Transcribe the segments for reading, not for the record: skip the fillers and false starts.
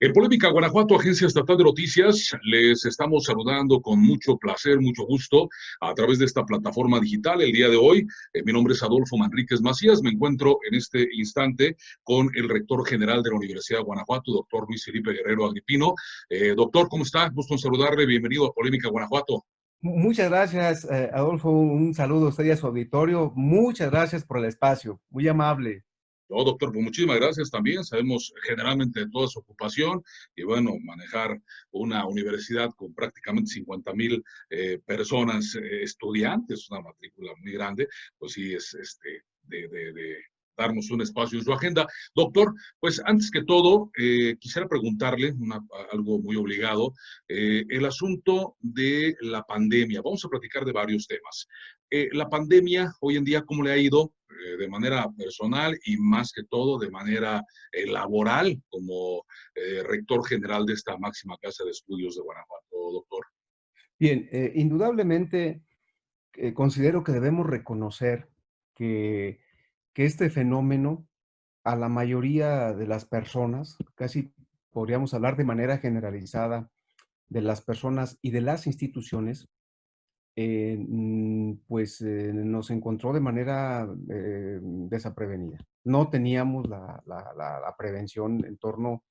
En Polémica Guanajuato, Agencia Estatal de Noticias, les estamos saludando con mucho placer, mucho gusto a través de esta plataforma digital. El día de hoy, mi nombre es Adolfo Manríquez Macías. Me encuentro en este instante con el rector general de la Universidad de Guanajuato, doctor Luis Felipe Guerrero Agripino. Doctor, ¿cómo está? Gusto en saludarle. Bienvenido a Polémica Guanajuato. Muchas gracias, Adolfo. Un saludo a usted y a su auditorio. Muchas gracias por el espacio. Muy amable. No, doctor, pues muchísimas gracias también. Sabemos generalmente de toda su ocupación y bueno, manejar una universidad con prácticamente 50,000 personas, estudiantes, una matrícula muy grande, pues sí es de darnos un espacio en su agenda. Doctor, pues antes que todo, quisiera preguntarle algo muy obligado, el asunto de la pandemia. Vamos a platicar de varios temas. La pandemia hoy en día, ¿cómo le ha ido? De manera personal y más que todo de manera laboral como rector general de esta máxima casa de estudios de Guanajuato, doctor. Bien, indudablemente considero que debemos reconocer que, que este fenómeno a la mayoría de las personas, casi podríamos hablar de manera generalizada de las personas y de las instituciones, pues nos encontró de manera desaprevenida. No teníamos la prevención en torno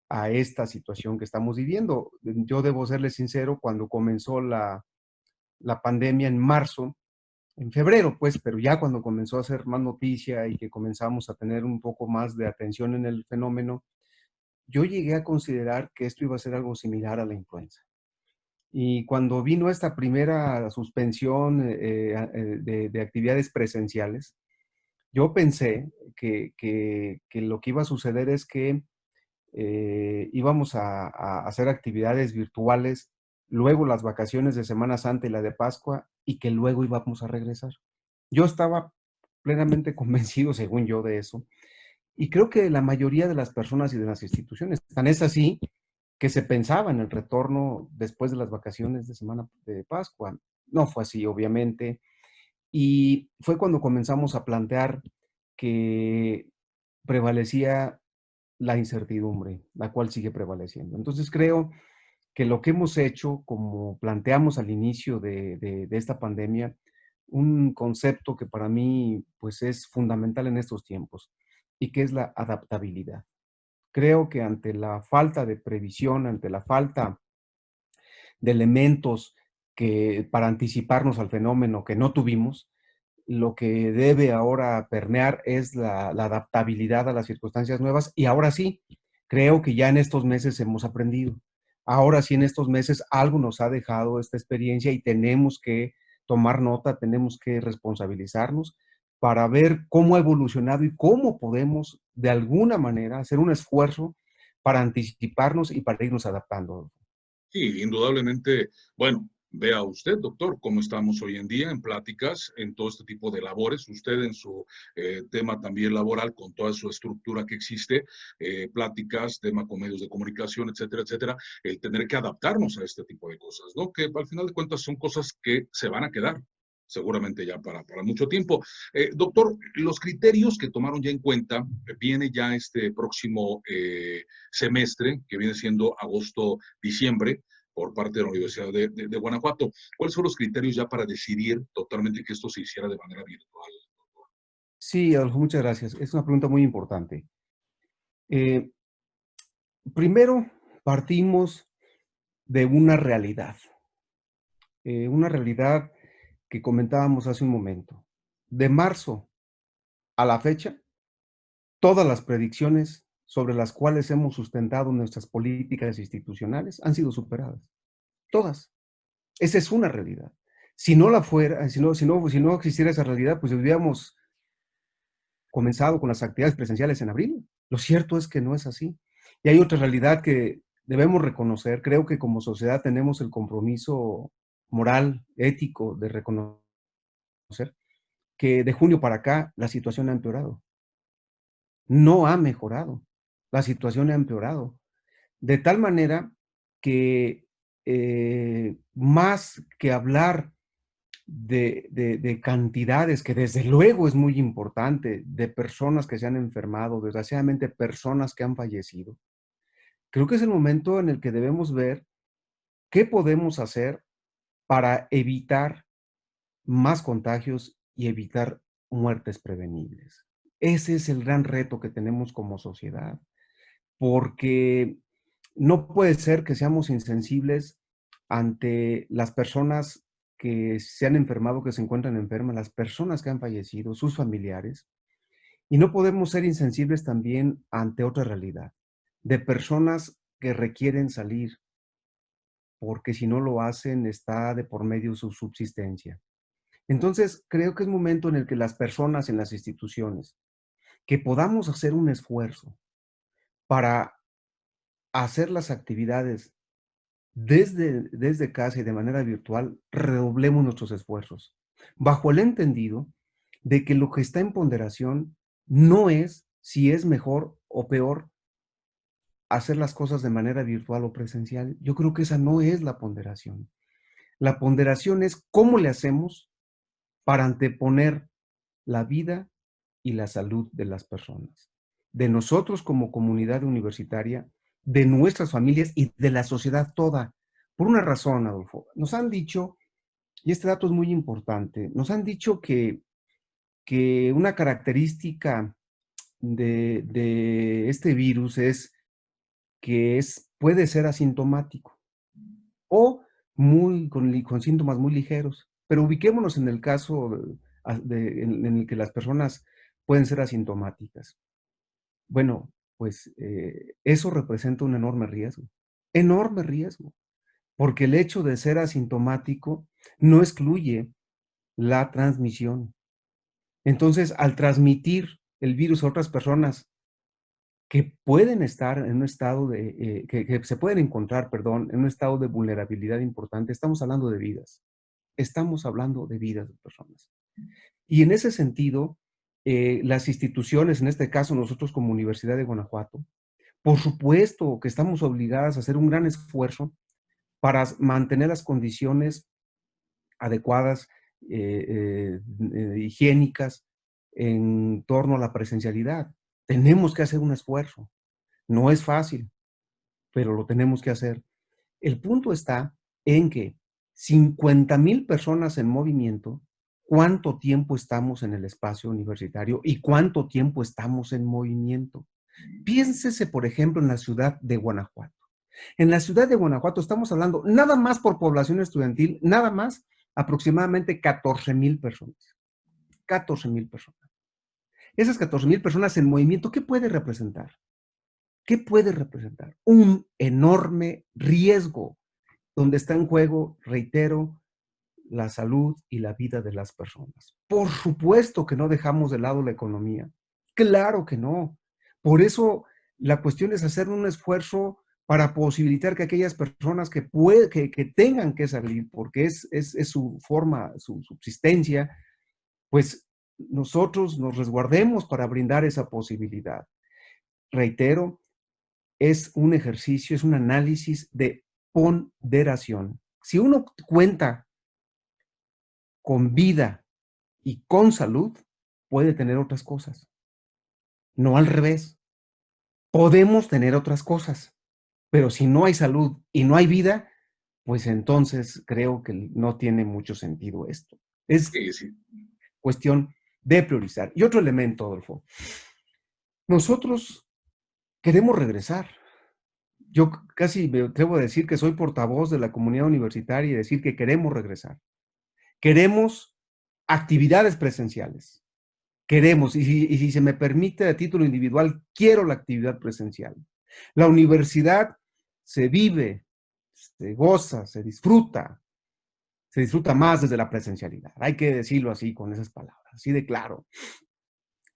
a esta situación que estamos viviendo. Yo debo serle sincero, cuando comenzó la pandemia en marzo, en febrero, pues, pero ya cuando comenzó a hacer más noticia y que comenzamos a tener un poco más de atención en el fenómeno, yo llegué a considerar que esto iba a ser algo similar a la influenza. Y cuando vino esta primera suspensión de actividades presenciales, yo pensé que lo que iba a suceder es que íbamos a hacer actividades virtuales, luego las vacaciones de Semana Santa y la de Pascua, y que luego íbamos a regresar. Yo estaba plenamente convencido, según yo, de eso. Y creo que la mayoría de las personas y de las instituciones, tan es así que se pensaba en el retorno después de las vacaciones de Semana de Pascua. No fue así, obviamente. Y fue cuando comenzamos a plantear que prevalecía la incertidumbre, la cual sigue prevaleciendo. Entonces creo que lo que hemos hecho, como planteamos al inicio de esta pandemia, un concepto que para mí pues es fundamental en estos tiempos y que es la adaptabilidad. Creo que ante la falta de previsión, ante la falta de elementos que para anticiparnos al fenómeno que no tuvimos, lo que debe ahora permear es la adaptabilidad a las circunstancias nuevas. Y ahora sí, creo que ya en estos meses hemos aprendido. Ahora sí, en estos meses algo nos ha dejado esta experiencia y tenemos que tomar nota, tenemos que responsabilizarnos para ver cómo ha evolucionado y cómo podemos de alguna manera hacer un esfuerzo para anticiparnos y para irnos adaptando. Sí, indudablemente, bueno, vea usted, doctor, cómo estamos hoy en día en pláticas, en todo este tipo de labores, usted en su tema también laboral, con toda su estructura que existe, pláticas, tema con medios de comunicación, etcétera, etcétera, el tener que adaptarnos a este tipo de cosas, ¿no? Que al final de cuentas son cosas que se van a quedar seguramente ya para mucho tiempo. Doctor, los criterios que tomaron ya en cuenta, viene ya este próximo semestre, que viene siendo agosto-diciembre, por parte de la Universidad de Guanajuato. ¿Cuáles son los criterios ya para decidir totalmente que esto se hiciera de manera virtual? Sí, Adolfo, muchas gracias. Es una pregunta muy importante. Eh, Primero, partimos de una realidad que comentábamos hace un momento. De marzo a la fecha, todas las predicciones sobre las cuales hemos sustentado nuestras políticas institucionales han sido superadas. Todas. Esa es una realidad. Si no la fuera, si no existiera esa realidad, pues hubiéramos comenzado con las actividades presenciales en abril. Lo cierto es que no es así. Y hay otra realidad que debemos reconocer. Creo que como sociedad tenemos el compromiso moral, ético, de reconocer que de junio para acá la situación ha empeorado. No ha mejorado. La situación ha empeorado. De tal manera que más que hablar de cantidades, que desde luego es muy importante, de personas que se han enfermado, desgraciadamente personas que han fallecido. Creo que es el momento en el que debemos ver qué podemos hacer para evitar más contagios y evitar muertes prevenibles. Ese es el gran reto que tenemos como sociedad, porque no puede ser que seamos insensibles ante las personas que se han enfermado, que se encuentran enfermas, las personas que han fallecido, sus familiares, y no podemos ser insensibles también ante otra realidad, de personas que requieren salir, porque si no lo hacen está de por medio su subsistencia. Entonces, creo que es momento en el que las personas en las instituciones, que podamos hacer un esfuerzo para hacer las actividades desde casa y de manera virtual, redoblemos nuestros esfuerzos, bajo el entendido de que lo que está en ponderación no es si es mejor o peor hacer las cosas de manera virtual o presencial. Yo creo que esa no es la ponderación. La ponderación es cómo le hacemos para anteponer la vida y la salud de las personas, de nosotros como comunidad universitaria, de nuestras familias y de la sociedad toda. Por una razón, Adolfo, nos han dicho, y este dato es muy importante, nos han dicho que una característica de este virus es que puede ser asintomático o con síntomas muy ligeros. Pero ubiquémonos en el caso en el que las personas pueden ser asintomáticas. Bueno, pues eso representa un enorme riesgo, porque el hecho de ser asintomático no excluye la transmisión. Entonces, al transmitir el virus a otras personas que pueden estar en un estado que se pueden encontrar, perdón, en un estado de vulnerabilidad importante, estamos hablando de vidas. Estamos hablando de vidas de personas. Y en ese sentido, las instituciones, en este caso nosotros como Universidad de Guanajuato, por supuesto que estamos obligadas a hacer un gran esfuerzo para mantener las condiciones adecuadas, higiénicas, en torno a la presencialidad. Tenemos que hacer un esfuerzo. No es fácil, pero lo tenemos que hacer. El punto está en que 50,000 personas en movimiento, ¿cuánto tiempo estamos en el espacio universitario y cuánto tiempo estamos en movimiento? Piénsese, por ejemplo, en la ciudad de Guanajuato. En la ciudad de Guanajuato estamos hablando, nada más por población estudiantil, nada más, aproximadamente 14,000 personas. 14,000 personas. Esas 14,000 personas en movimiento, ¿qué puede representar? ¿Qué puede representar? Un enorme riesgo donde está en juego, reitero, la salud y la vida de las personas. Por supuesto que no dejamos de lado la economía. Claro que no. Por eso la cuestión es hacer un esfuerzo para posibilitar que aquellas personas que tengan que salir, porque es su forma, su subsistencia, pues nosotros nos resguardemos para brindar esa posibilidad. Reitero, es un ejercicio, es un análisis de ponderación. Si uno cuenta con vida y con salud, puede tener otras cosas. No al revés. Podemos tener otras cosas, pero si no hay salud y no hay vida, pues entonces creo que no tiene mucho sentido esto. Es Sí, sí. cuestión de priorizar. Y otro elemento, Adolfo. Nosotros queremos regresar. Yo casi me atrevo a decir que soy portavoz de la comunidad universitaria y decir que queremos regresar. Queremos actividades presenciales. Queremos, y si se me permite a título individual, quiero la actividad presencial. La universidad se vive, se goza, se disfruta más desde la presencialidad. Hay que decirlo así, con esas palabras, así de claro.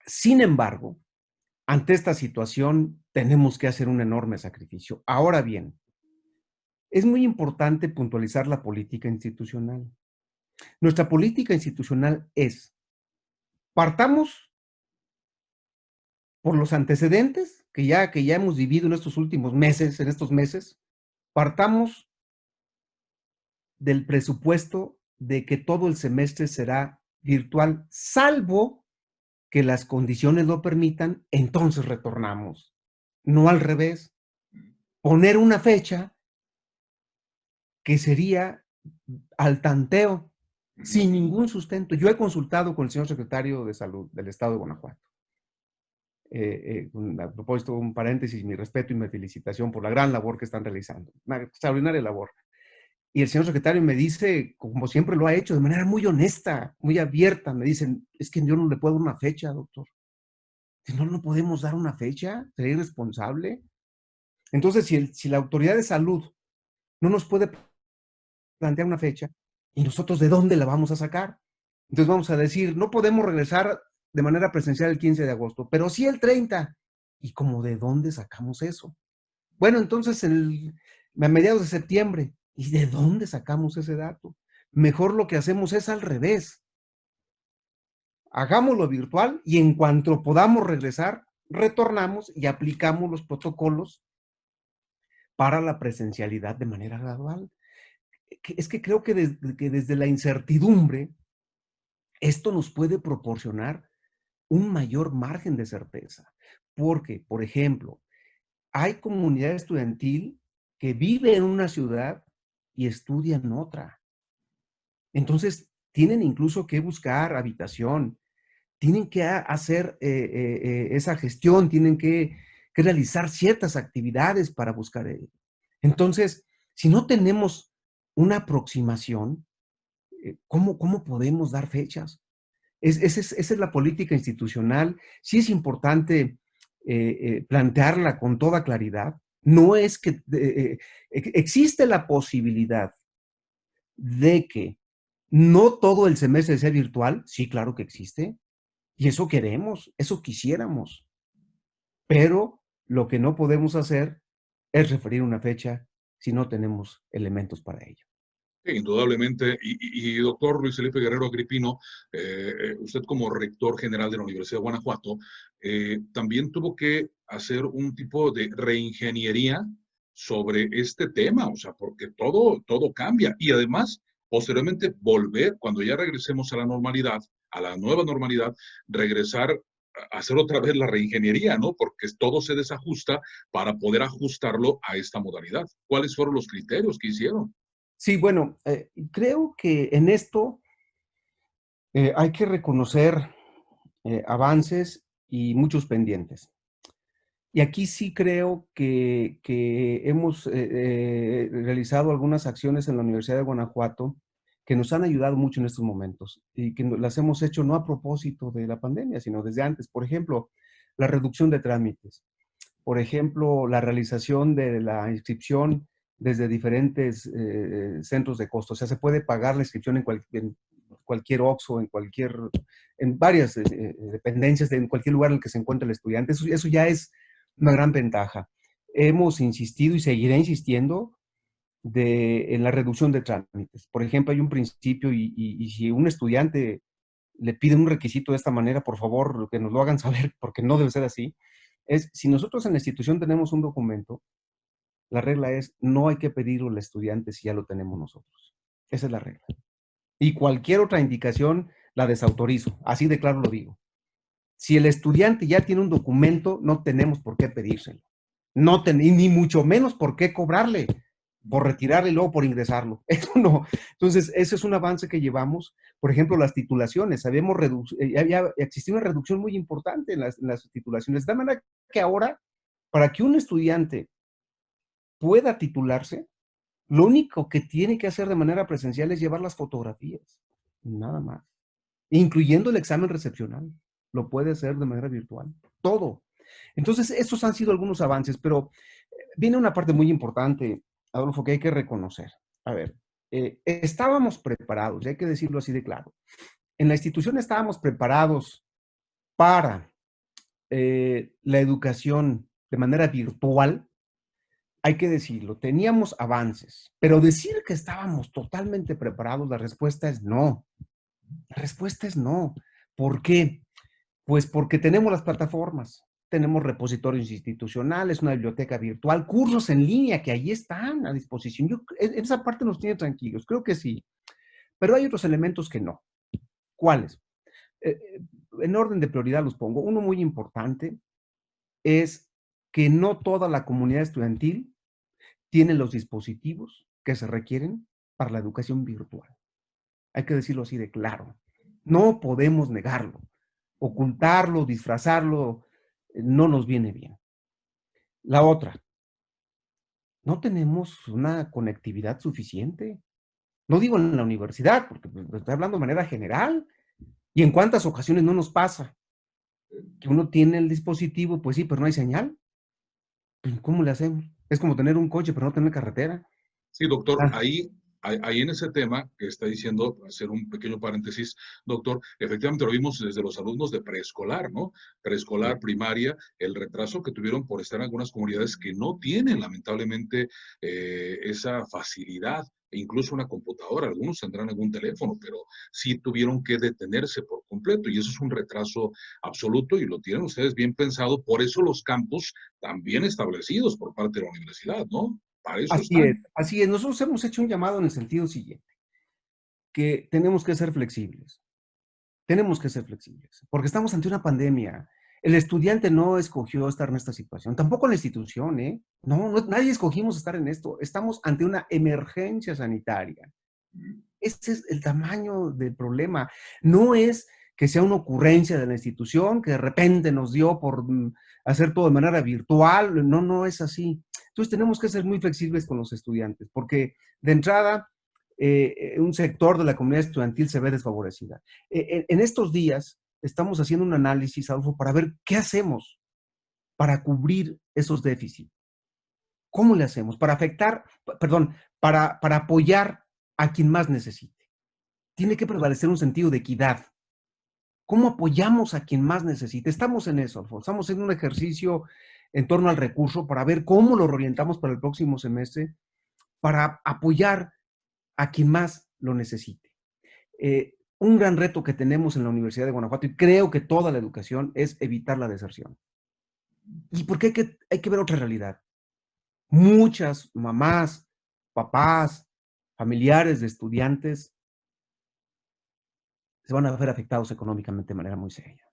Sin embargo, ante esta situación tenemos que hacer un enorme sacrificio. Ahora bien, es muy importante puntualizar la política institucional. Nuestra política institucional es, partamos por los antecedentes que ya hemos vivido en estos últimos meses, partamos del presupuesto de que todo el semestre será virtual, salvo que las condiciones lo permitan, entonces retornamos. No al revés. poner una fecha que sería al tanteo, Ujú. sin ningún sustento. Yo he consultado con el señor secretario de Salud del Estado de Guanajuato. A propósito, un paréntesis, mi respeto y mi felicitación por la gran labor que están realizando. Una extraordinaria labor. Y el señor secretario me dice, como siempre lo ha hecho, de manera muy honesta, muy abierta, me dicen, es que yo no le puedo dar una fecha, doctor. Si no, no podemos dar una fecha, sería irresponsable. Entonces, si la autoridad de salud no nos puede plantear una fecha, ¿y nosotros de dónde la vamos a sacar? Entonces vamos a decir, no podemos regresar de manera presencial el 15 de agosto, pero sí el 30. ¿Y como de dónde sacamos eso? Bueno, entonces a mediados de septiembre. ¿Y de dónde sacamos ese dato? Mejor lo que hacemos es al revés. Hagámoslo virtual y en cuanto podamos regresar, retornamos y aplicamos los protocolos para la presencialidad de manera gradual. Es que creo que desde la incertidumbre, esto nos puede proporcionar un mayor margen de certeza. Porque, por ejemplo, hay comunidad estudiantil que vive en una ciudad y estudia en otra. Entonces, tienen incluso que buscar habitación, tienen que hacer esa gestión, tienen que realizar ciertas actividades para buscar. Entonces, si no tenemos una aproximación, ¿cómo podemos dar fechas? Esa es la política institucional. Sí es importante plantearla con toda claridad. No es que existe la posibilidad de que no todo el semestre sea virtual. Sí, claro que existe. Y eso queremos, eso quisiéramos. Pero lo que no podemos hacer es referir una fecha si no tenemos elementos para ello. Sí, indudablemente. Doctor Luis Felipe Guerrero Agripino, usted como rector general de la Universidad de Guanajuato, también tuvo que hacer un tipo de reingeniería sobre este tema, o sea, porque todo cambia. Y además, posteriormente, volver, cuando ya regresemos a la normalidad, a la nueva normalidad, regresar a hacer otra vez la reingeniería, ¿no? Porque todo se desajusta para poder ajustarlo a esta modalidad. ¿Cuáles fueron los criterios que hicieron? Sí, bueno, creo que en esto hay que reconocer avances y muchos pendientes. Y aquí sí creo que hemos realizado algunas acciones en la Universidad de Guanajuato que nos han ayudado mucho en estos momentos y que las hemos hecho no a propósito de la pandemia, sino desde antes. Por ejemplo, la reducción de trámites. Por ejemplo, la realización de la inscripción desde diferentes centros de costo. O sea, se puede pagar la inscripción en cualquier OXXO, en varias dependencias, en cualquier lugar en el que se encuentre el estudiante. Eso ya es una gran ventaja. Hemos insistido y seguiré insistiendo en la reducción de trámites. Por ejemplo, hay un principio y si un estudiante le pide un requisito de esta manera, por favor, que nos lo hagan saber, porque no debe ser así. Si nosotros en la institución tenemos un documento, la regla es, no hay que pedirlo al estudiante si ya lo tenemos nosotros. Esa es la regla. Y cualquier otra indicación la desautorizo. Así de claro lo digo. Si el estudiante ya tiene un documento, no tenemos por qué pedírselo. No ni mucho menos por qué cobrarle por retirarle y luego por ingresarlo. Eso no. Entonces, ese es un avance que llevamos. Por ejemplo, las titulaciones. Había existido una reducción muy importante en las titulaciones. De manera que ahora, para que un estudiante pueda titularse, lo único que tiene que hacer de manera presencial es llevar las fotografías. Nada más. Incluyendo el examen recepcional. Lo puede hacer de manera virtual. Todo. Entonces, estos han sido algunos avances, pero viene una parte muy importante, Adolfo, que hay que reconocer. A ver, estábamos preparados, y hay que decirlo así de claro. En la institución estábamos preparados para la educación de manera virtual, hay que decirlo, teníamos avances, pero decir que estábamos totalmente preparados, la respuesta es no. La respuesta es no. ¿Por qué? Pues porque tenemos las plataformas, tenemos repositorios institucionales, una biblioteca virtual, cursos en línea que ahí están a disposición. Esa parte nos tiene tranquilos, creo que sí. Pero hay otros elementos que no. ¿Cuáles? En orden de prioridad los pongo. Uno muy importante es que no toda la comunidad estudiantil tienen los dispositivos que se requieren para la educación virtual. Hay que decirlo así de claro. No podemos negarlo. Ocultarlo, disfrazarlo, no nos viene bien. La otra, no tenemos una conectividad suficiente. No digo en la universidad, porque estoy hablando de manera general. ¿Y en cuántas ocasiones no nos pasa? Que uno tiene el dispositivo, pues sí, pero no hay señal. ¿Cómo le hacemos? Es como tener un coche, pero no tener carretera. Sí, doctor, Ah, ahí en ese tema que está diciendo, hacer un pequeño paréntesis, doctor, efectivamente lo vimos desde los alumnos de preescolar, ¿no? Preescolar, primaria, el retraso que tuvieron por estar en algunas comunidades que no tienen, lamentablemente, esa facilidad, e incluso una computadora, algunos tendrán algún teléfono, pero sí tuvieron que detenerse por completo, y eso es un retraso absoluto, y lo tienen ustedes bien pensado, por eso los campus también establecidos por parte de la universidad, ¿no? Para eso así es, están. así es. Nosotros hemos hecho un llamado en el sentido siguiente, que tenemos que ser flexibles. Tenemos que ser flexibles, porque estamos ante una pandemia. El estudiante no escogió estar en esta situación, tampoco la institución, ¿eh? No, nadie escogimos estar en esto. Estamos ante una emergencia sanitaria. Ese es el tamaño del problema. No es que sea una ocurrencia de la institución que de repente nos dio por hacer todo de manera virtual. No, no es así. Entonces tenemos que ser muy flexibles con los estudiantes, porque de entrada un sector de la comunidad estudiantil se ve desfavorecida. En estos días estamos haciendo un análisis, Adolfo, para ver qué hacemos para cubrir esos déficits. ¿Cómo le hacemos? Para afectar, perdón, para apoyar a quien más necesite. Tiene que prevalecer un sentido de equidad. ¿Cómo apoyamos a quien más necesita? Estamos en eso, Alfonso. Estamos en un ejercicio en torno al recurso para ver cómo lo reorientamos para el próximo semestre, para apoyar a quien más lo necesite. Un gran reto que tenemos en la Universidad de Guanajuato, y creo que toda la educación, es evitar la deserción. ¿Y por qué hay que ver otra realidad? Muchas mamás, papás, familiares de estudiantes se van a ver afectados económicamente de manera muy seria.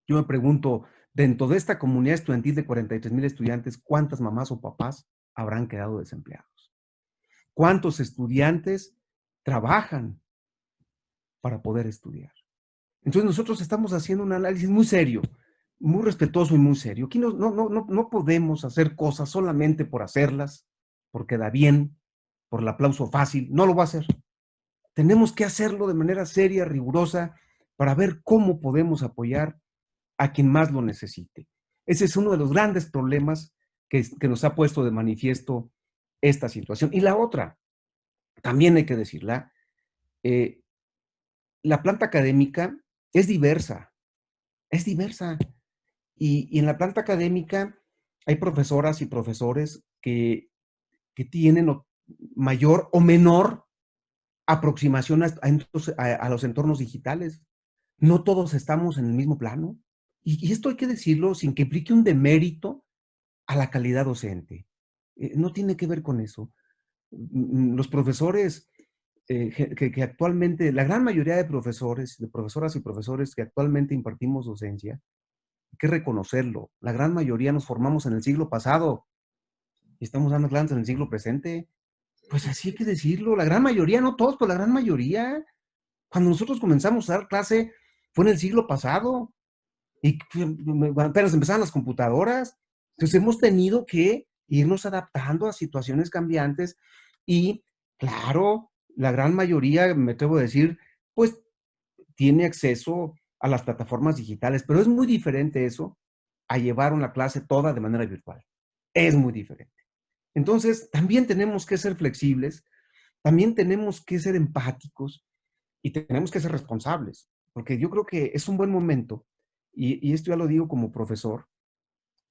Yo me pregunto, dentro de esta comunidad estudiantil de 43,000 estudiantes, ¿cuántas mamás o papás habrán quedado desempleados? ¿Cuántos estudiantes trabajan para poder estudiar? Entonces nosotros estamos haciendo un análisis muy serio, muy respetuoso y muy serio. Aquí no podemos hacer cosas solamente por hacerlas, porque da bien, por el aplauso fácil. No lo va a hacer. Tenemos que hacerlo de manera seria, rigurosa, para ver cómo podemos apoyar a quien más lo necesite. Ese es uno de los grandes problemas que nos ha puesto de manifiesto esta situación. Y la otra, también hay que decirla, eh, la planta académica es diversa, es diversa. Y en la planta académica hay profesoras y profesores que tienen mayor o menor aproximación a los entornos digitales. No todos estamos en el mismo plano. Y esto hay que decirlo sin que implique un demérito a la calidad docente. No tiene que ver con eso. Los profesores que actualmente, la gran mayoría de profesores, de profesoras y profesores que actualmente impartimos docencia, hay que reconocerlo. La gran mayoría nos formamos en el siglo pasado y estamos dando clases en el siglo presente. Pues así hay que decirlo. La gran mayoría, no todos, pero la gran mayoría. Cuando nosotros comenzamos a dar clase fue en el siglo pasado y apenas empezaban las computadoras. Entonces hemos tenido que irnos adaptando a situaciones cambiantes y, claro, la gran mayoría, me atrevo a decir, pues tiene acceso a las plataformas digitales, pero es muy diferente eso a llevar una clase toda de manera virtual. Es muy diferente. Entonces, también tenemos que ser flexibles, también tenemos que ser empáticos y tenemos que ser responsables, porque yo creo que es un buen momento, y esto ya lo digo como profesor,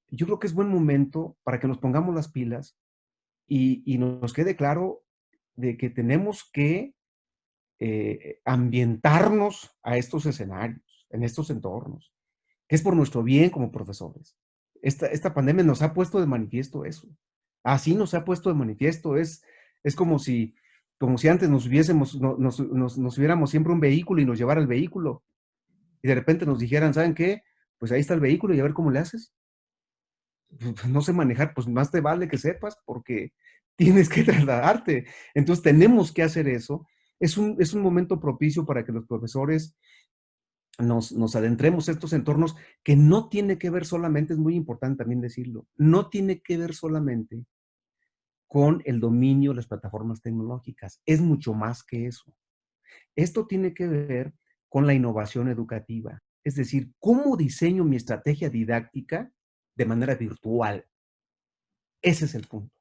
yo creo que es buen momento para que nos pongamos las pilas y nos quede claro de que tenemos que ambientarnos a estos escenarios, en estos entornos, que es por nuestro bien como profesores. Esta pandemia nos ha puesto de manifiesto eso. Así nos ha puesto de manifiesto. Es como si antes nos hubiéramos siempre un vehículo y nos llevara el vehículo. Y de repente nos dijeran, ¿saben qué? Pues ahí está el vehículo y a ver cómo le haces. Pues no sé manejar, pues más te vale que sepas, porque tienes que trasladarte. Entonces tenemos que hacer eso. Es un momento propicio para que los profesores nos adentremos a estos entornos que no tiene que ver solamente, es muy importante también decirlo, no tiene que ver solamente con el dominio de las plataformas tecnológicas, es mucho más que eso. Esto tiene que ver con la innovación educativa, es decir, cómo diseño mi estrategia didáctica de manera virtual. Ese es el punto.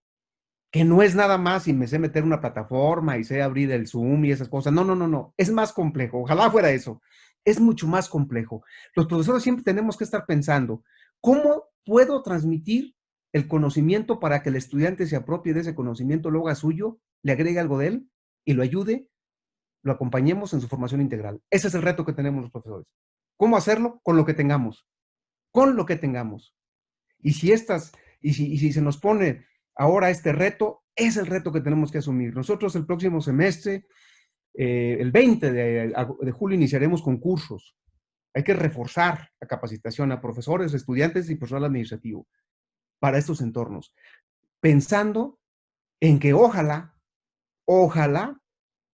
Que no es nada más y me sé meter una plataforma y sé abrir el Zoom y esas cosas. No, no, no, no. Es más complejo. Ojalá fuera eso. Es mucho más complejo. Los profesores siempre tenemos que estar pensando, ¿cómo puedo transmitir el conocimiento para que el estudiante se apropie de ese conocimiento, lo haga suyo, le agregue algo de él y lo ayude, lo acompañemos en su formación integral? Ese es el reto que tenemos los profesores. ¿Cómo hacerlo? Con lo que tengamos. Con lo que tengamos. Y si estas, y si se nos pone ahora este reto, es el reto que tenemos que asumir. Nosotros el próximo semestre, el 20 de julio, iniciaremos concursos. Hay que reforzar la capacitación a profesores, estudiantes y personal administrativo para estos entornos, pensando en que ojalá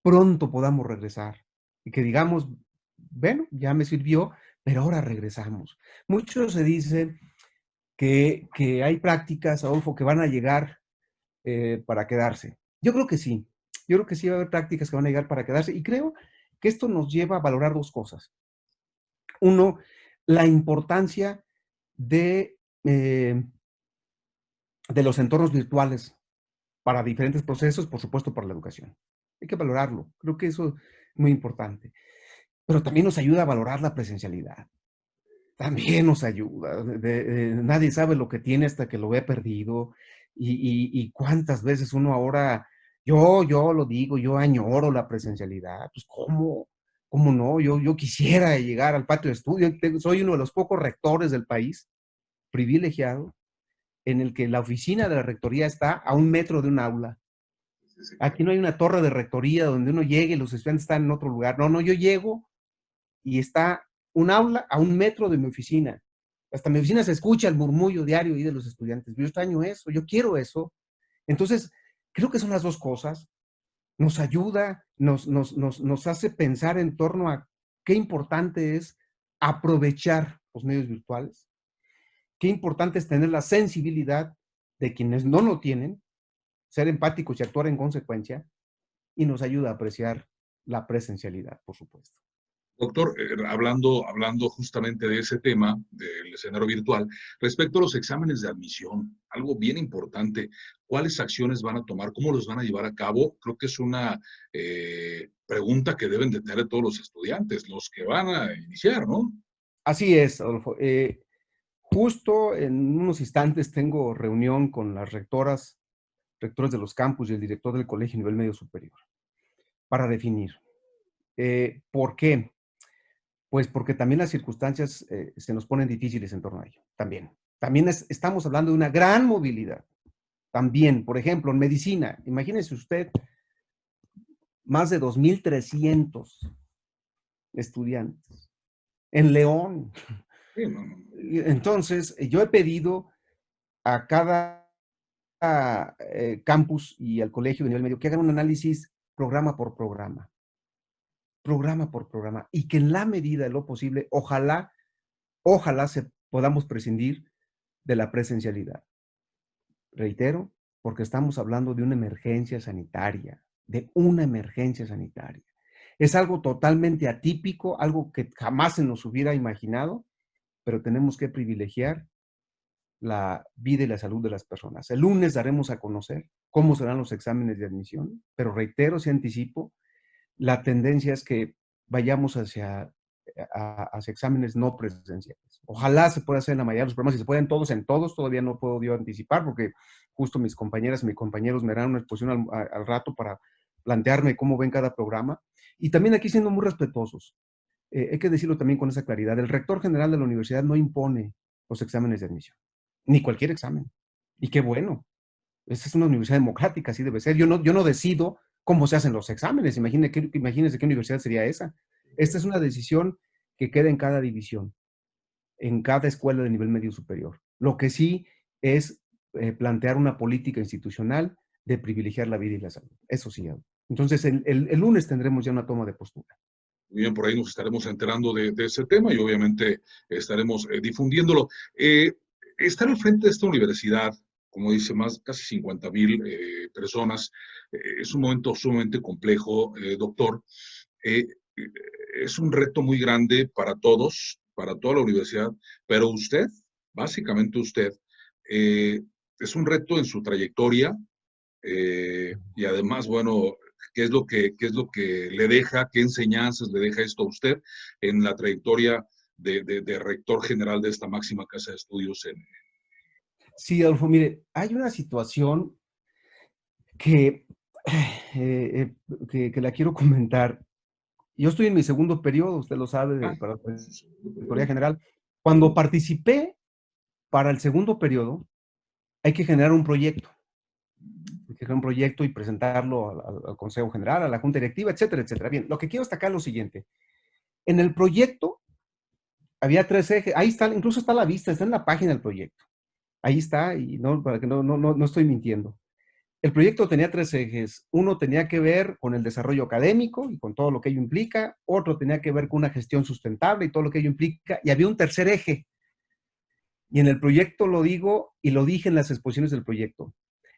pronto podamos regresar y que digamos, bueno, ya me sirvió, pero ahora regresamos. Mucho se dice que hay prácticas, Adolfo, que van a llegar para quedarse. Yo creo que sí. Yo creo que sí va a haber prácticas que van a llegar para quedarse y creo que esto nos lleva a valorar dos cosas. Uno, la importancia de, eh, de los entornos virtuales para diferentes procesos, por supuesto, para la educación. Hay que valorarlo. Creo que eso es muy importante. Pero también nos ayuda a valorar la presencialidad. También nos ayuda. Nadie sabe lo que tiene hasta que lo ve perdido. Y cuántas veces uno ahora, yo lo digo, yo añoro la presencialidad. Pues, ¿cómo no? Yo quisiera llegar al patio de estudio. Soy uno de los pocos rectores del país, privilegiado, en el que la oficina de la rectoría está a 1 metro de un aula. Sí, sí, claro. Aquí no hay una torre de rectoría donde uno llegue y los estudiantes están en otro lugar. No, no, yo llego y está un aula a 1 metro de mi oficina. Hasta mi oficina se escucha el murmullo diario ahí de los estudiantes. Yo extraño eso, yo quiero eso. Entonces, creo que son las dos cosas. Nos ayuda, nos hace pensar en torno a qué importante es aprovechar los medios virtuales, qué importante es tener la sensibilidad de quienes no lo tienen, ser empáticos y actuar en consecuencia, y nos ayuda a apreciar la presencialidad, por supuesto. Doctor, hablando justamente de ese tema, del escenario virtual, respecto a los exámenes de admisión, algo bien importante, ¿cuáles acciones van a tomar? ¿Cómo los van a llevar a cabo? Creo que es una pregunta que deben de tener todos los estudiantes, los que van a iniciar, ¿no? Así es, Adolfo. Justo en unos instantes tengo reunión con las rectores de los campus y el director del colegio a nivel medio superior para definir. ¿Por qué? Pues porque también las circunstancias se nos ponen difíciles en torno a ello. También estamos hablando de una gran movilidad. También, por ejemplo, en medicina, imagínese usted más de 2,300 estudiantes en León. Sí, no, no. Entonces, yo he pedido a cada campus y al colegio de nivel medio que hagan un análisis programa por programa, y que en la medida de lo posible, ojalá podamos prescindir de la presencialidad. Reitero, porque estamos hablando de una emergencia sanitaria, de una emergencia sanitaria. Es algo totalmente atípico, algo que jamás se nos hubiera imaginado, pero tenemos que privilegiar la vida y la salud de las personas. El lunes daremos a conocer cómo serán los exámenes de admisión, pero reitero, si anticipo, la tendencia es que vayamos hacia exámenes no presenciales. Ojalá se pueda hacer en la mayoría de los programas, si se pueden todos en todos, todavía no puedo yo anticipar porque justo mis compañeras y mis compañeros me darán una exposición al rato para plantearme cómo ven cada programa. Y también aquí siendo muy respetuosos, hay que decirlo también con esa claridad, el rector general de la universidad no impone los exámenes de admisión, ni cualquier examen. Y qué bueno, esta es una universidad democrática, así debe ser. Yo no decido cómo se hacen los exámenes. Imagínense qué universidad sería esa. Esta es una decisión que queda en cada división, en cada escuela de nivel medio superior. Lo que sí es plantear una política institucional de privilegiar la vida y la salud. Eso sí. Entonces, el lunes tendremos ya una toma de postura. Muy bien, por ahí nos estaremos enterando de ese tema y obviamente estaremos difundiéndolo. Estar al frente de esta universidad, como dice, más casi 50,000 personas, es un momento sumamente complejo, doctor. Eh, es un reto muy grande para todos, para toda la universidad, pero usted, básicamente usted, eh, es un reto en su trayectoria y además, bueno, qué es lo que le deja, qué enseñanzas le deja esto a usted en la trayectoria de rector general de esta máxima casa de estudios en... Sí, Adolfo, mire, hay una situación que, que la quiero comentar. Yo estoy en mi segundo periodo, usted lo sabe, Ah, para la su segundo Rectoría periodo. General. Cuando participé para el segundo periodo, hay que generar un proyecto. Hay que generar un proyecto y presentarlo al Consejo General, a la Junta Directiva, etcétera, etcétera. Bien, lo que quiero destacar es lo siguiente. En el proyecto había 3 ejes. Ahí está, incluso está a la vista, está en la página del proyecto. Ahí está, y no, para que no estoy mintiendo. El proyecto tenía 3 ejes. Uno tenía que ver con el desarrollo académico y con todo lo que ello implica. Otro tenía que ver con una gestión sustentable y todo lo que ello implica. Y había un tercer eje. Y en el proyecto lo digo y lo dije en las exposiciones del proyecto.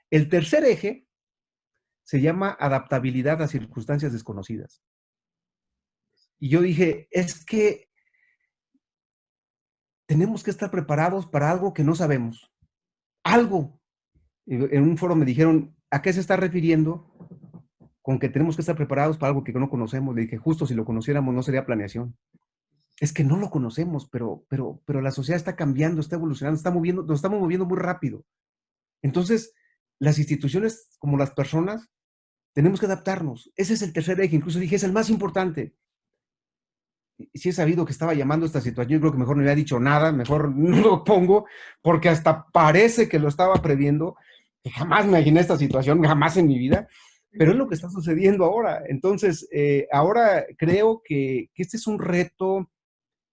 El tercer eje se llama adaptabilidad a circunstancias desconocidas. Y yo dije, es que tenemos que estar preparados para algo que no sabemos. Algo. En un foro me dijeron, ¿a qué se está refiriendo con que tenemos que estar preparados para algo que no conocemos? Le dije, justo si lo conociéramos no sería planeación. Es que no lo conocemos, pero la sociedad está cambiando, está evolucionando, está moviendo, nos estamos moviendo muy rápido. Entonces, las instituciones como las personas tenemos que adaptarnos. Ese es el tercer eje, incluso dije, es el más importante. Si he sabido que estaba llamando esta situación, yo creo que mejor no había dicho nada, mejor no lo pongo, porque hasta parece que lo estaba previendo. Jamás me imaginé esta situación, jamás en mi vida, pero es lo que está sucediendo ahora. Entonces, ahora creo que este es un reto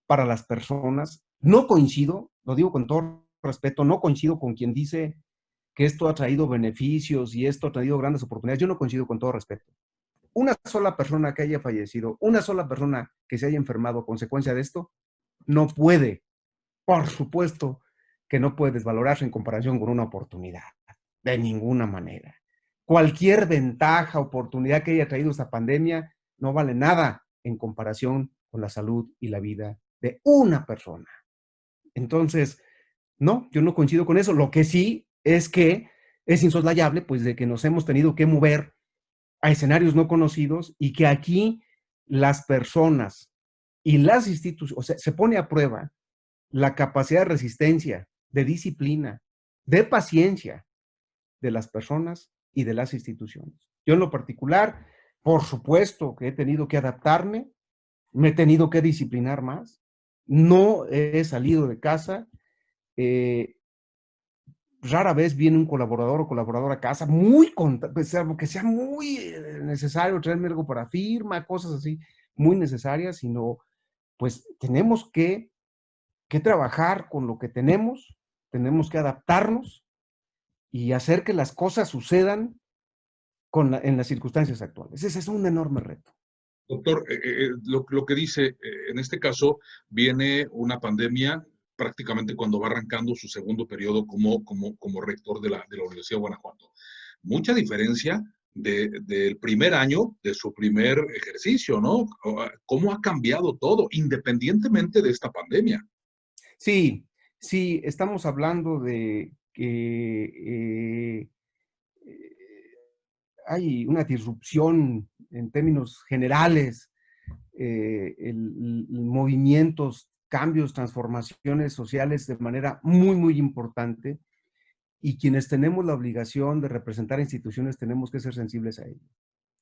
para las personas. No coincido, lo digo con todo respeto, no coincido con quien dice que esto ha traído beneficios y esto ha traído grandes oportunidades. Yo no coincido, con todo respeto. Una sola persona que haya fallecido, una sola persona que se haya enfermado a consecuencia de esto, no puede, por supuesto, que no puede desvalorarse en comparación con una oportunidad, de ninguna manera. Cualquier ventaja, oportunidad que haya traído esta pandemia no vale nada en comparación con la salud y la vida de una persona. Entonces, no, yo no coincido con eso. Lo que sí es que es insoslayable, pues, de que nos hemos tenido que mover a escenarios no conocidos y que aquí las personas y las instituciones, o sea, se pone a prueba la capacidad de resistencia, de disciplina, de paciencia de las personas y de las instituciones. Yo en lo particular, por supuesto que he tenido que adaptarme, me he tenido que disciplinar más, no he salido de casa, eh, rara vez viene un colaborador o colaboradora a casa, muy, pues, que sea muy necesario traerme algo para firma, cosas así, muy necesarias, sino pues que trabajar con lo que tenemos que adaptarnos y hacer que las cosas sucedan en las circunstancias actuales. Ese es un enorme reto. Doctor, lo que dice, en este caso, viene una pandemia prácticamente cuando va arrancando su segundo periodo como rector de la Universidad de Guanajuato. Mucha diferencia del primer año de su primer ejercicio, ¿no? ¿Cómo ha cambiado todo, independientemente de esta pandemia? Sí, sí, estamos hablando de que hay una disrupción en términos generales, movimientos, cambios, transformaciones sociales de manera muy, muy importante, y quienes tenemos la obligación de representar instituciones tenemos que ser sensibles a ello.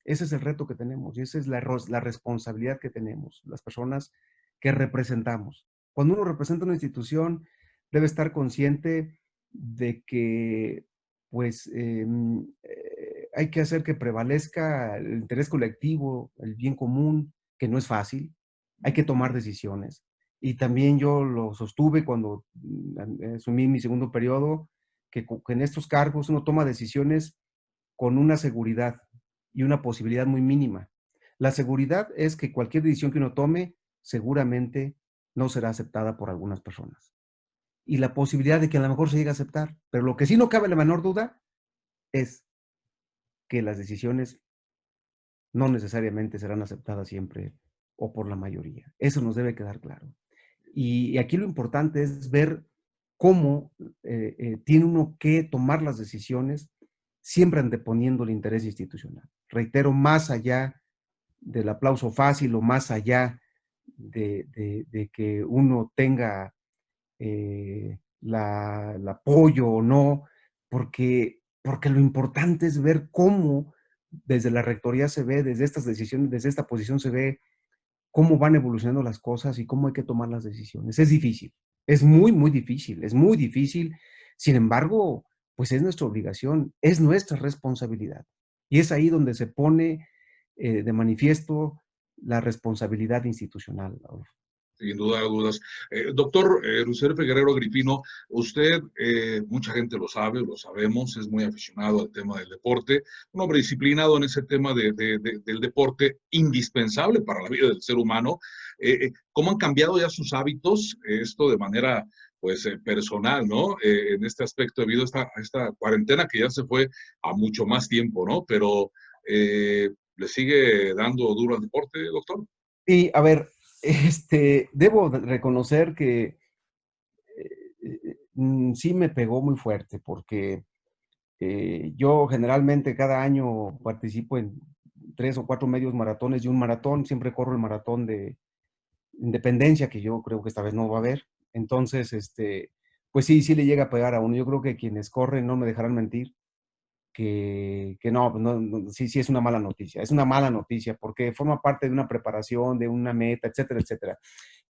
Ese es el reto que tenemos y esa es la responsabilidad que tenemos, las personas que representamos. Cuando uno representa una institución, debe estar consciente de que pues hay que hacer que prevalezca el interés colectivo, el bien común, que no es fácil. Hay que tomar decisiones. Y también yo lo sostuve cuando asumí mi segundo periodo, que en estos cargos uno toma decisiones con una seguridad y una posibilidad muy mínima. La seguridad es que cualquier decisión que uno tome seguramente no será aceptada por algunas personas. Y la posibilidad de que a lo mejor se llegue a aceptar. Pero lo que sí no cabe la menor duda es que las decisiones no necesariamente serán aceptadas siempre o por la mayoría. Eso nos debe quedar claro. Y aquí lo importante es ver cómo tiene uno que tomar las decisiones siempre anteponiendo el interés institucional. Reitero, más allá del aplauso fácil o más allá de que uno tenga el apoyo o no, porque lo importante es ver cómo desde la rectoría se ve, desde estas decisiones, desde esta posición se ve cómo van evolucionando las cosas y cómo hay que tomar las decisiones. Es difícil, es muy, muy difícil, es muy difícil. Sin embargo, pues es nuestra obligación, es nuestra responsabilidad. Y es ahí donde se pone de manifiesto la responsabilidad institucional. Sin duda dudas. Doctor Luis Felipe Guerrero Agripino, usted, mucha gente lo sabe, lo sabemos, es muy aficionado al tema del deporte, un hombre disciplinado en ese tema del deporte, indispensable para la vida del ser humano. ¿Cómo han cambiado ya sus hábitos? Esto de manera, pues, personal, ¿no? En este aspecto, debido a esta cuarentena que ya se fue a mucho más tiempo, ¿no? Pero, ¿le sigue dando duro al deporte, doctor? Y a ver, debo reconocer que sí me pegó muy fuerte porque yo generalmente cada año participo en 3 o 4 medios maratones y un maratón. Siempre corro el maratón de Independencia, que yo creo que esta vez no va a haber. Entonces, pues sí, sí le llega a pegar a uno. Yo creo que quienes corren no me dejarán mentir que no, sí, sí es una mala noticia. Es una mala noticia porque forma parte de una preparación, de una meta, etcétera, etcétera.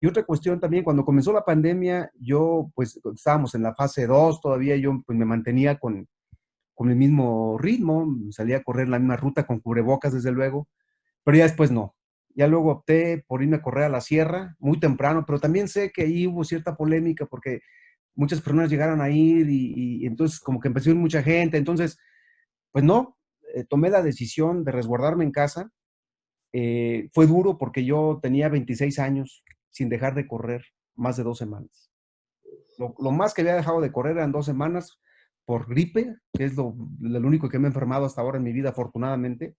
Y otra cuestión también, cuando comenzó la pandemia, yo, pues, estábamos en la fase 2 todavía, yo pues, me mantenía con el mismo ritmo, salía a correr la misma ruta con cubrebocas, desde luego, pero ya después no. Ya luego opté por irme a correr a la sierra muy temprano, pero también sé que ahí hubo cierta polémica porque muchas personas llegaron a ir y entonces como que empezó a ir mucha gente, entonces, pues no, tomé la decisión de resguardarme en casa. Fue duro porque yo tenía 26 años sin dejar de correr más de 2 semanas. Lo más que había dejado de correr eran 2 semanas por gripe, que es lo único que me he enfermado hasta ahora en mi vida, afortunadamente.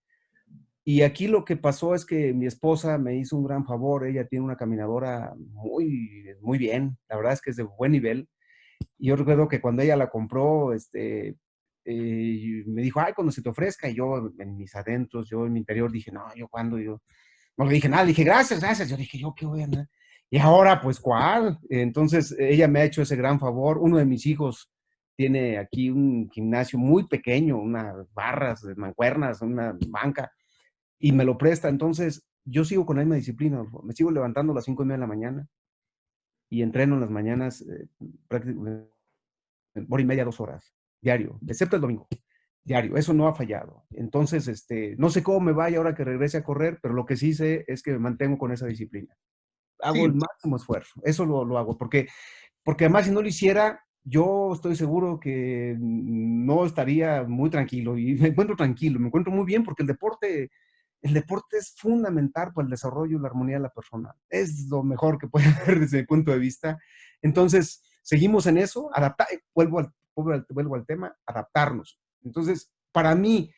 Y aquí lo que pasó es que mi esposa me hizo un gran favor. Ella tiene una caminadora muy, muy bien, la verdad es que es de buen nivel. Y yo recuerdo que cuando ella la compró, me dijo, ay, cuando se te ofrezca. Y yo en mis adentros, yo en mi interior dije, no, yo cuando, yo no le dije nada, le dije, gracias, gracias. Yo dije, yo qué voy a andar. Y ahora, pues, ¿cuál? Entonces, ella me ha hecho ese gran favor. Uno de mis hijos tiene aquí un gimnasio muy pequeño, unas barras de mancuernas, una banca, y me lo presta. Entonces, yo sigo con la misma disciplina. Me sigo levantando a las 5:30 de la mañana y entreno en las mañanas prácticamente 1 hora y media, 2 horas, diario, excepto el domingo, diario. Eso no ha fallado. Entonces, no sé cómo me vaya ahora que regrese a correr, pero lo que sí sé es que me mantengo con esa disciplina. Hago el Sí, máximo esfuerzo. Eso lo hago, porque además si no lo hiciera, yo estoy seguro que no estaría muy tranquilo y me encuentro tranquilo, me encuentro muy bien porque el deporte es fundamental para el desarrollo y la armonía de la persona. Es lo mejor que puede haber desde mi punto de vista. Entonces, seguimos en eso, vuelvo al tema, adaptarnos. Entonces, para mí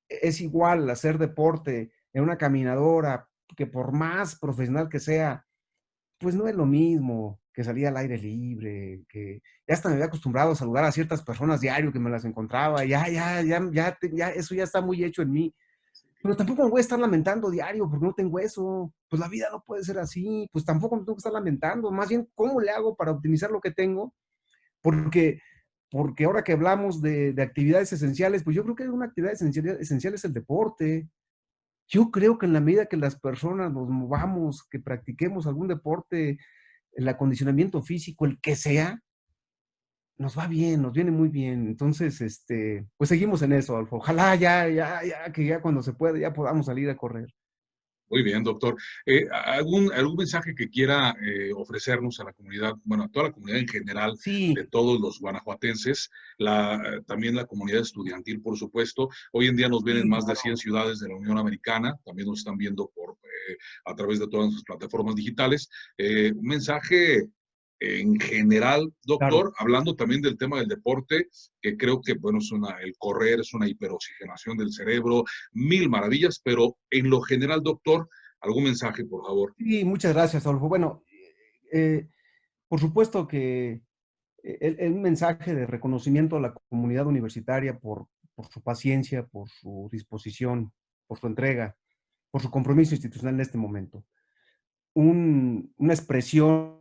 es igual hacer deporte en una caminadora, que por más profesional que sea, pues no es lo mismo que salir al aire libre, que ya hasta me había acostumbrado a saludar a ciertas personas diario que me las encontraba, ya, eso ya está muy hecho en mí. Pero tampoco me voy a estar lamentando diario porque no tengo eso. Pues la vida no puede ser así. Pues tampoco me tengo que estar lamentando. Más bien, ¿cómo le hago para optimizar lo que tengo? Porque, porque ahora que hablamos de actividades esenciales, pues yo creo que una actividad esencial es el deporte. Yo creo que en la medida que las personas nos movamos, que practiquemos algún deporte, el acondicionamiento físico, el que sea, nos va bien, nos viene muy bien. Entonces, pues seguimos en eso, Alfo. Ojalá que ya cuando se pueda, ya podamos salir a correr. Muy bien, doctor. ¿Algún mensaje que quiera ofrecernos a la comunidad, bueno, a toda la comunidad en general, de Sí, todos los guanajuatenses, también la comunidad estudiantil, por supuesto? Hoy en día nos ven en sí, más de 100 claro. ciudades de la Unión Americana, también nos están viendo a través de todas las plataformas digitales. Un mensaje en general, Claro. doctor, hablando también del tema del deporte, que creo que, bueno, el correr es una hiperoxigenación del cerebro, mil maravillas, pero en lo general, doctor, algún mensaje, por favor. Sí, muchas gracias, Adolfo. Bueno, eh, por supuesto que un mensaje de reconocimiento a la comunidad universitaria por su paciencia, por su disposición, por su entrega, por su compromiso institucional en este momento. Una expresión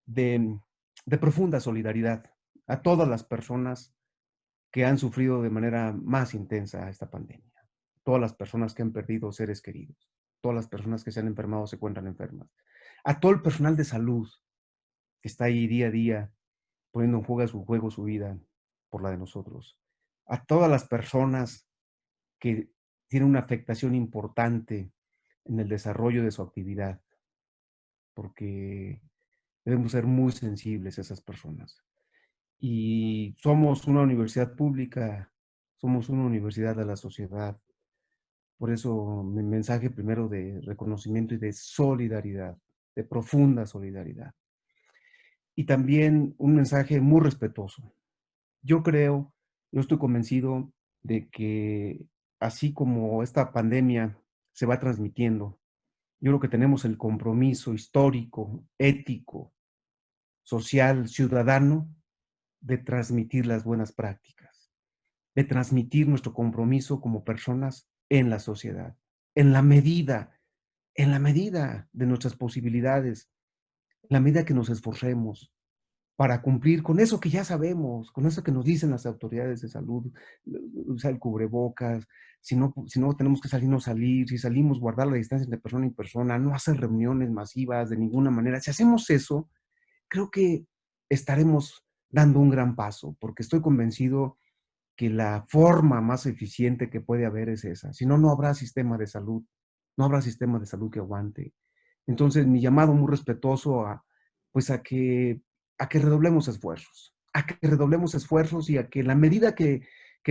de, de profunda solidaridad a todas las personas que han sufrido de manera más intensa esta pandemia. Todas las personas que han perdido seres queridos, todas las personas que se han enfermado o se encuentran enfermas, a todo el personal de salud que está ahí día a día poniendo en juego su vida por la de nosotros, a todas las personas que tienen una afectación importante en el desarrollo de su actividad, porque debemos ser muy sensibles a esas personas. Y somos una universidad pública, somos una universidad de la sociedad. Por eso mi mensaje primero de reconocimiento y de solidaridad, de profunda solidaridad. Y también un mensaje muy respetuoso. Yo estoy convencido de que así como esta pandemia se va transmitiendo, yo creo que tenemos el compromiso histórico, ético, social, ciudadano, de transmitir las buenas prácticas, de transmitir nuestro compromiso como personas en la sociedad, en la medida, en la medida de nuestras posibilidades, en la medida que nos esforcemos para cumplir con eso que ya sabemos, con eso que nos dicen las autoridades de salud, usar el cubrebocas, si no tenemos que salir, no salir, si salimos, guardar la distancia entre persona y persona, no hacer reuniones masivas de ninguna manera. Si hacemos eso, creo que estaremos dando un gran paso, porque estoy convencido que la forma más eficiente que puede haber es esa. Si no, no habrá sistema de salud, no habrá sistema de salud que aguante. Entonces, mi llamado muy respetuoso pues a que redoblemos esfuerzos, a que redoblemos esfuerzos y a que en la medida que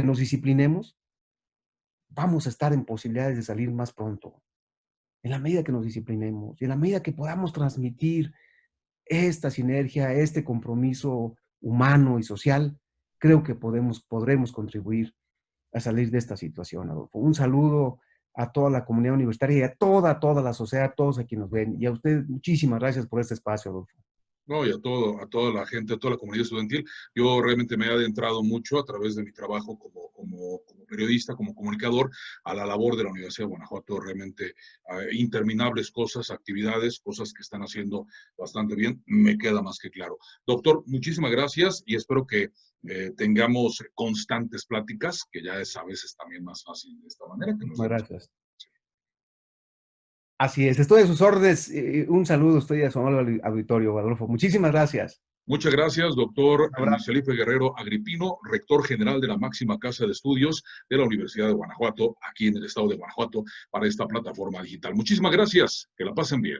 nos disciplinemos, vamos a estar en posibilidades de salir más pronto. En la medida que nos disciplinemos y en la medida que podamos transmitir esta sinergia, este compromiso humano y social, creo que podremos contribuir a salir de esta situación, Adolfo. Un saludo a toda la comunidad universitaria y a toda la sociedad, a todos a quienes nos ven. Y a usted, muchísimas gracias por este espacio, Adolfo. No, y a toda la gente, a toda la comunidad estudiantil. Yo realmente me he adentrado mucho a través de mi trabajo como periodista, como comunicador, a la labor de la Universidad de Guanajuato. Realmente interminables cosas, actividades, cosas que están haciendo bastante bien. Me queda más que claro. Doctor, muchísimas gracias y espero que tengamos constantes pláticas, que ya es a veces también más fácil de esta manera que nos Muchísimas demos. gracias. Así es, estoy a sus órdenes. Un saludo, estoy a su amable auditorio, Adolfo. Muchísimas gracias. Muchas gracias, doctor Un Luis abrazo. Felipe Guerrero Agripino, rector general de la máxima casa de estudios de la Universidad de Guanajuato, aquí en el estado de Guanajuato, para esta plataforma digital. Muchísimas gracias, que la pasen bien.